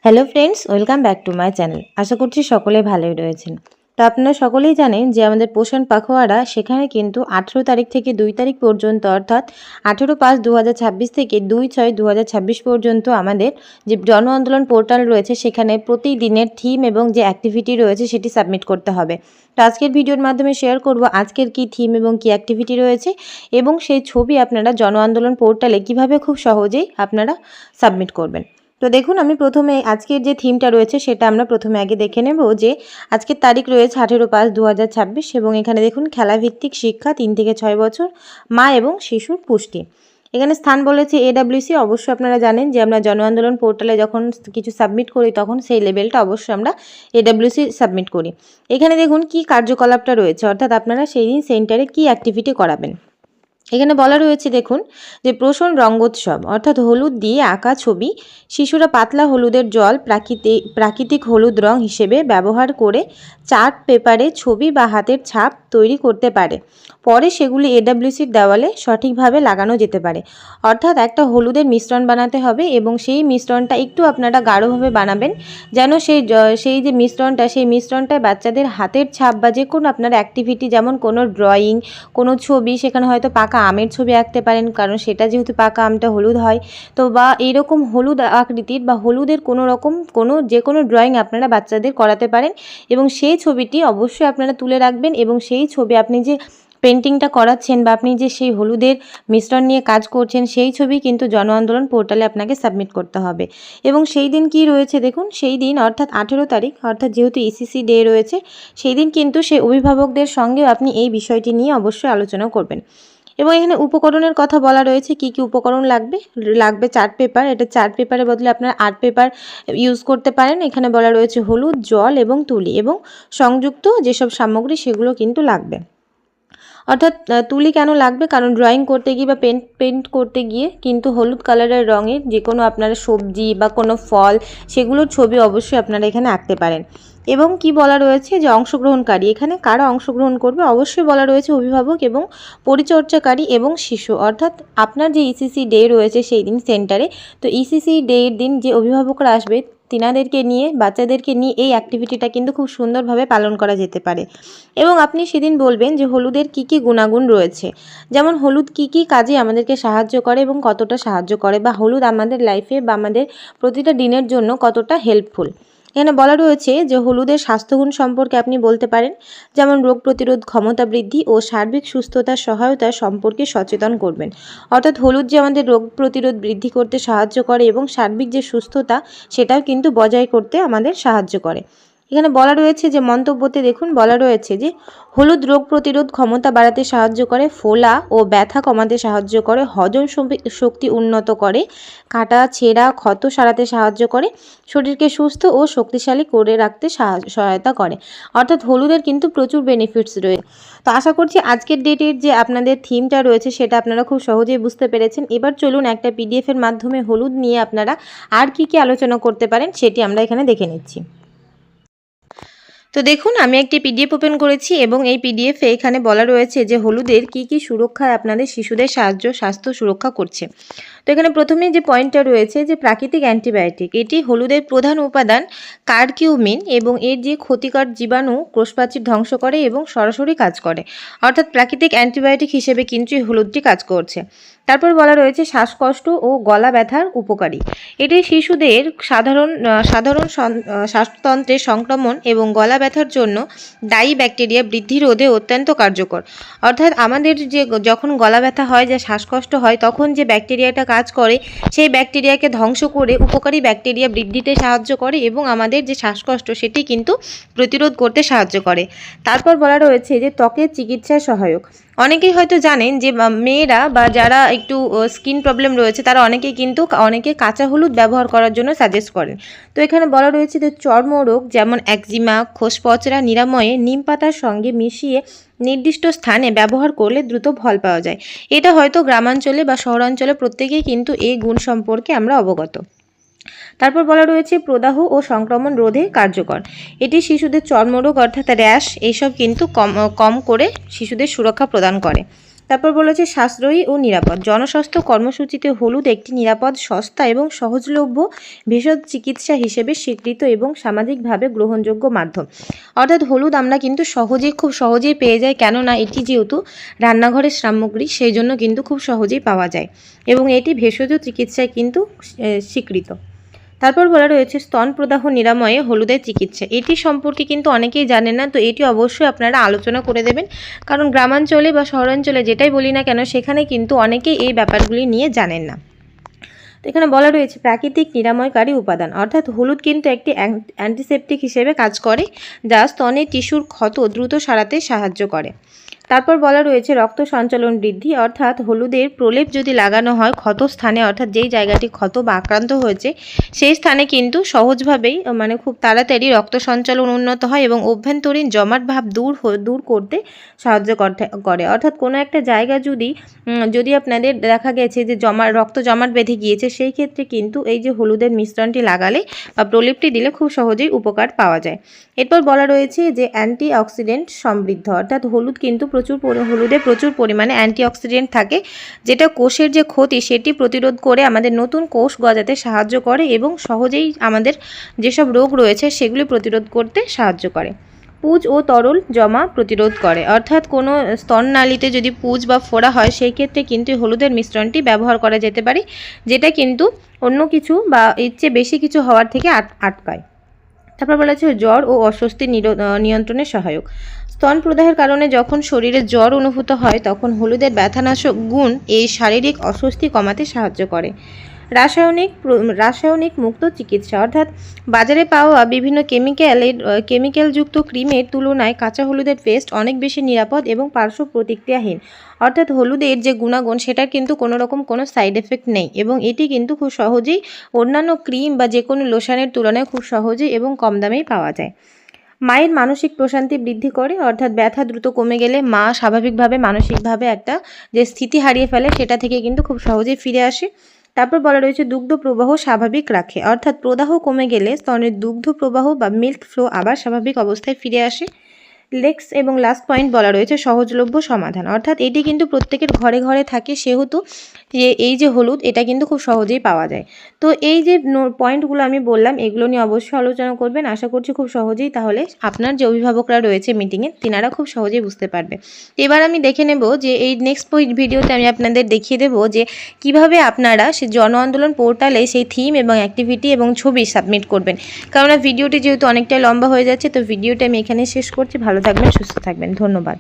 Hello friends, welcome back to my channel. আশা করছি সকলে ভালোই রয়েছেন। তো আপনারা সকলেই জানেন যে আমাদের পোষণ পাখোয়ারা সেখানে কিন্তু 18 তারিখ থেকে 2 তারিখ পর্যন্ত, অর্থাৎ 18/5/2026 থেকে 2/6/2026 পর্যন্ত আমাদের যে জন আন্দোলন পোর্টাল রয়েছে সেখানে প্রতিদিনের থিম এবং যে অ্যাক্টিভিটি রয়েছে সেটি সাবমিট করতে হবে। তো আজকের ভিডিওর মাধ্যমে শেয়ার করব আজকের কী থিম এবং কী অ্যাক্টিভিটি রয়েছে এবং সেই ছবি আপনারা জন আন্দোলন পোর্টালে কিভাবে খুব সহজেই আপনারা সাবমিট করবেন। তো দেখুন, আমি প্রথমে আজকের যে থিমটা রয়েছে সেটা আমরা প্রথমে আগে দেখে নেব যে আজকের তারিখ রয়েছে 18/5/2026 এবং এখানে দেখুন খেলাভিত্তিক শিক্ষা 3 থেকে 6 বছর, মা এবং শিশুর পুষ্টি। এখানে স্থান বলেছে AWC। অবশ্যই আপনারা জানেন যে আমরা জন আন্দোলন পোর্টালে যখন কিছু সাবমিট করি তখন সেই লেভেলটা অবশ্যই আমরা AWC সাবমিট করি। এখানে দেখুন কি কার্যকলাপটা রয়েছে, অর্থাৎ আপনারা সেই দিন সেন্টারে কি অ্যাক্টিভিটি করাবেন। এখানে বলা রয়েছে দেখুন যে পোষণ রঙ্গোৎসব, অর্থাৎ হলুদ দিয়ে আঁকা ছবি। শিশুরা পাতলা হলুদের জল প্রাকৃতিক হলুদ রং হিসেবে ব্যবহার করে চার্ট পেপারে ছবি বা হাতের ছাপ তৈরি করতে পারে। পরে সেগুলি AWCর দেওয়ালে সঠিকভাবে লাগানো যেতে পারে। অর্থাৎ একটা হলুদের মিশ্রণ বানাতে হবে এবং সেই মিশ্রণটা একটু আপনারা গাঢ়ভাবে বানাবেন, যেন সেই যে মিশ্রণটায় বাচ্চাদের হাতের ছাপ বা যে কোনো আপনার অ্যাক্টিভিটি, যেমন কোনো ড্রয়িং, কোনো ছবি, সেখানে হয়তো পাকা আমের ছবি আঁকতে পারেন, কারণ সেটা যেহেতু পাকা আমটা হলুদ হয়। তো বা এইরকম হলুদ আকৃতির বা হলুদের যে কোনো ড্রয়িং আপনারা বাচ্চাদের করাতে পারেন এবং সেই ছবিটি অবশ্যই আপনারা তুলে রাখবেন এবং সেই ছবি আপনি যে পেন্টিংটা করাচ্ছেন বা আপনি যে সেই হলুদের মিশ্রণ নিয়ে কাজ করছেন সেই ছবি কিন্তু জন আন্দোলন পোর্টালে আপনাকে সাবমিট করতে হবে। এবং সেই দিন কি রয়েছে দেখুন, সেই দিন অর্থাৎ 18 তারিখ, অর্থাৎ যেহেতু ECC ডে রয়েছে সেই দিন কিন্তু সেই অভিভাবকদের সঙ্গেও আপনি এই বিষয়টি নিয়ে অবশ্যই আলোচনা করবেন। এবং এখানে উপকরণের কথা বলা রয়েছে, কি কি উপকরণ লাগবে চার্ট পেপার। এটা চার্ট পেপারের বদলে আপনারা আর্ট পেপার ইউজ করতে পারেন। এখানে বলা রয়েছে হলুদ, জল এবং তুলি এবং সংযুক্ত যেসব সামগ্রী সেগুলো কিন্তু লাগবে। অর্থাৎ তুলি কেন লাগবে, কারণ ড্রয়িং করতে গিয়ে বা পেন্ট করতে গিয়ে কিন্তু হলুদ কালারের রঙের যে কোনো আপনারা সবজি বা কোনো ফল সেগুলোর ছবি অবশ্যই আপনারা এখানে আঁকতে পারেন। এবং কি বলা রয়েছে যে অংশগ্রহণকারী, এখানে কারা অংশগ্রহণ করবে অবশ্যই বলা রয়েছে অভিভাবক এবং পরিচর্যাকারী এবং শিশু। অর্থাৎ আপনার যে ECC ডে রয়েছে সেই দিন সেন্টারে, তো ECC ডের দিন যে অভিভাবকরা আসবে তিনাদেরকে নিয়ে, বাচ্চাদেরকে নিয়ে এই অ্যাক্টিভিটিটা কিন্তু খুব সুন্দরভাবে পালন করা যেতে পারে। এবং আপনি সেদিন বলবেন যে হলুদের কি কি গুণাগুণ রয়েছে, যেমন হলুদ কি কি কাজে আমাদেরকে সাহায্য করে এবং কতটা সাহায্য করে, বা হলুদ আমাদের লাইফে বা আমাদের প্রতিটা দিনের জন্য কতটা হেল্পফুল। এখানে বলা রয়েছে যে হলুদের স্বাস্থ্যগুণ সম্পর্কে আপনি বলতে পারেন, যেমন রোগ প্রতিরোধ ক্ষমতা বৃদ্ধি ও সার্বিক সুস্থতার সহায়তা সম্পর্কে সচেতন করবেন। অর্থাৎ হলুদ যে আমাদের রোগ প্রতিরোধ বৃদ্ধি করতে সাহায্য করে এবং সার্বিক যে সুস্থতা সেটাও কিন্তু বজায় করতে আমাদের সাহায্য করে। এখানে বলা রয়েছে যে মন্তব্যতে দেখুন বলা রয়েছে যে হলুদ রোগ প্রতিরোধ ক্ষমতা বাড়াতে সাহায্য করে, ফোলা ও ব্যথা কমাতে সাহায্য করে, হজম শক্তি উন্নত করে, কাটা ছেঁড়া ক্ষত সারাতে সাহায্য করে, শরীরকে সুস্থ ও শক্তিশালী করে রাখতে সহায়তা করে। অর্থাৎ হলুদের কিন্তু প্রচুর বেনিফিটস রয়েছে। তো আশা করছি আজকের ডেটের যে আপনাদের থিমটা রয়েছে সেটা আপনারা খুব সহজেই বুঝতে পেরেছেন। এবার চলুন একটা PDF এর মাধ্যমে হলুদ নিয়ে আপনারা আর কি কি আলোচনা করতে পারেন সেটি আমরা এখানে দেখে নিচ্ছি। তো দেখুন, আমি একটি PDF ওপেন করেছি এবং এই PDF এ এখানে বলা রয়েছে যে হলুদের কি কি সুরক্ষায় আপনাদের শিশুদের স্বাস্থ্য সুরক্ষা করছে। তো এখানে প্রথমেই যে পয়েন্টটা রয়েছে যে প্রাকৃতিক অ্যান্টিবায়োটিক, এটি হলুদের প্রধান উপাদান কারকিউমিন এবং এর যে ক্ষতিকর জীবাণু কোষপ্রাচীর ধ্বংস করে এবং সরাসরি কাজ করে। অর্থাৎ প্রাকৃতিক অ্যান্টিবায়োটিক হিসেবে কিন্তু এই হলুদটি কাজ করছে। তারপর বলা রয়েছে শ্বাসকষ্ট ও গলা ব্যথার উপকারী, এটি শিশুদের সাধারণ শ্বাসতন্ত্রের সংক্রমণ এবং গলা ব্যথার জন্য দায়ী ব্যাকটেরিয়া বৃদ্ধি রোধে অত্যন্ত কার্যকর। অর্থাৎ আমাদের যে যখন গলা ব্যথা হয়, যে শ্বাসকষ্ট হয়, তখন যে ব্যাকটেরিয়াটা কাজ করে সেই ব্যাকটেরিয়াকে ধ্বংস করে উপকারী ব্যাকটেরিয়া বৃদ্ধিতে সাহায্য করে এবং আমাদের যে শ্বাসকষ্ট সেটি কিন্তু প্রতিরোধ করতে সাহায্য করে। তারপর বলা রয়েছে যে ত্বকের চিকিৎসায় সহায়ক। অনেকেই হয়তো জানেন যে মেয়েরা বা যারা একটু স্কিন প্রবলেম রয়েছে তারা অনেকে কাঁচা হলুদ ব্যবহার করার জন্য সাজেস্ট করেন। তো এখানে বলা রয়েছে যে চর্মরোগ যেমন একজিমা, খোসপচরা নিরাময়ে নিম পাতার সঙ্গে মিশিয়ে নির্দিষ্ট স্থানে ব্যবহার করলে দ্রুত ফল পাওয়া যায়। এটা হয়তো গ্রামাঞ্চলে বা শহরাঞ্চলে প্রত্যেকেই কিন্তু এই গুণ সম্পর্কে আমরা অবগত। তারপর বলা রয়েছে প্রদাহ ও সংক্রমণ রোধে কার্যকর, এটি শিশুদের চর্মরোগ অর্থাৎ র্যাশ এইসব কিন্তু কম করে শিশুদের সুরক্ষা প্রদান করে। তারপর বলেছে সাশ্রয়ী ও নিরাপদ। জনস্বাস্থ্য কর্মসূচিতে হলুদ একটি নিরাপদ, সস্তা এবং সহজলভ্য ভেষজ চিকিৎসা হিসেবে স্বীকৃত এবং সামাজিকভাবে গ্রহণযোগ্য মাধ্যম। অর্থাৎ হলুদ আমরা কিন্তু খুব সহজেই পেয়ে যাই, কেননা এটি যেহেতু রান্নাঘরের সামগ্রী সেই জন্য কিন্তু খুব সহজেই পাওয়া যায় এবং এটি ভেষজ চিকিৎসায় কিন্তু স্বীকৃত। তারপর বলা রয়েছে স্তন প্রদাহ নিরাময়ে হলুদের চিকিৎসা। এটি সম্পর্কে কিন্তু অনেকেই জানেন না, তো এটি অবশ্যই আপনারা আলোচনা করে দেবেন, কারণ গ্রামাঞ্চলে বা শহরাঞ্চলে যেটাই বলি না কেন সেখানে কিন্তু অনেকেই এই ব্যাপারগুলি নিয়ে জানেন না। তো এখানে বলা রয়েছে প্রাকৃতিক নিরাময়কারী উপাদান, অর্থাৎ হলুদ কিন্তু একটি অ্যান্টিসেপটিক হিসেবে কাজ করে যা স্তনের টিস্যুর ক্ষত দ্রুত সারাতে সাহায্য করে। তারপর বলা রয়েছে রক্ত সঞ্চালন বৃদ্ধি, অর্থাৎ হলুদের প্রলেপ যদি লাগানো হয় ক্ষত স্থানে, অর্থাৎ যেই জায়গাটি ক্ষত বা আক্রান্ত হয়েছে সেই স্থানে কিন্তু সহজভাবেই খুব তাড়াতাড়ি রক্ত সঞ্চালন উন্নত হয় এবং অভ্যন্তরীণ জমাট ভাব দূর করতে সাহায্য করে। অর্থাৎ কোনো একটা জায়গা যদি আপনাদের দেখা গেছে যে রক্ত জমাট বেঁধে গিয়েছে, সেই ক্ষেত্রে কিন্তু এই যে হলুদের মিশ্রণটি লাগালে বা প্রলেপটি দিলে খুব সহজেই উপকার পাওয়া যায়। এরপর বলা রয়েছে যে অ্যান্টিঅক্সিডেন্ট সমৃদ্ধ, অর্থাৎ হলুদে প্রচুর পরিমাণে অ্যান্টিঅক্সিডেন্ট থাকে, যেটা কোষের যে ক্ষতি সেটি প্রতিরোধ করে আমাদের নতুন কোষ গজাতে সাহায্য করে এবং সহজেই আমাদের যেসব রোগ রয়েছে সেগুলি প্রতিরোধ করতে সাহায্য করে। পুঁজ ও তরল জমা প্রতিরোধ করে, অর্থাৎ কোনো স্তননালীতে যদি পুঁজ বা ফোড়া হয় সেই ক্ষেত্রে কিন্তু হলুদের মিশ্রণটি ব্যবহার করা যেতে পারে, যেটা কিন্তু অন্য কিছু বা এর চেয়ে বেশি কিছু হওয়ার থেকে আটকায়। তারপর বলা হচ্ছে জ্বর ও অস্বস্তি নিয়ন্ত্রণে সহায়ক। স্তন প্রদাহের কারণে যখন শরীরে জ্বর অনুভূত হয় তখন হলুদের ব্যথানাশক গুণ এই শারীরিক অস্বস্তি কমাতে সাহায্য করে। রাসায়নিক মুক্ত চিকিৎসা, অর্থাৎ বাজারে পাওয়া বিভিন্ন কেমিক্যালযুক্ত ক্রিমের তুলনায় কাঁচা হলুদের পেস্ট অনেক বেশি নিরাপদ এবং পার্শ্ব প্রতিক্রিয়াহীন। অর্থাৎ হলুদের যে গুণাগুণ সেটার কিন্তু কোনো সাইড এফেক্ট নেই এবং এটি কিন্তু খুব সহজেই অন্যান্য ক্রিম বা যে কোনো লোশনের তুলনায় খুব সহজেই এবং কম দামেই পাওয়া যায়। মায়ের মানসিক প্রশান্তি বৃদ্ধি করে, অর্থাৎ ব্যথা দ্রুত কমে গেলে মা স্বাভাবিকভাবে মানসিকভাবে একটা যে স্থিতি হারিয়ে ফেলে সেটা থেকে কিন্তু খুব সহজেই ফিরে আসে। তারপর বলা রয়েছে দুগ্ধ প্রবাহ স্বাভাবিক রাখে, অর্থাৎ প্রদাহ কমে গেলে স্তনের দুগ্ধ প্রবাহ বা মিল্ক ফ্লো আবার স্বাভাবিক অবস্থায় ফিরে আসে। লাস্ট পয়েন্ট বলা রয়েছে সহজলভ্য সমাধান, অর্থাৎ এটি কিন্তু প্রত্যেকের ঘরে ঘরে থাকে, সেহেতু এই যে হলুদ এটা কিন্তু খুব সহজেই পাওয়া যায়। তো এই যে পয়েন্টগুলো আমি বললাম এগুলো নিয়ে অবশ্যই আলোচনা করবেন, আশা করছি খুব সহজেই, তাহলে আপনার যে অভিভাবকরা রয়েছে মিটিংয়ে তিনারা খুব সহজেই বুঝতে পারবে। এবার আমি দেখে নেব যে এই নেক্সট ভিডিওতে আমি আপনাদের দেখিয়ে দেবো যে কিভাবে আপনারা সেই জন আন্দোলন পোর্টালে সেই থিম এবং অ্যাক্টিভিটি এবং ছবি সাবমিট করবেন। কেননা ভিডিওটি যেহেতু অনেকটাই লম্বা হয়ে যাচ্ছে, তো ভিডিওটা আমি এখানে শেষ করছি। ভালো থাকবেন, সুস্থ থাকবেন, ধন্যবাদ।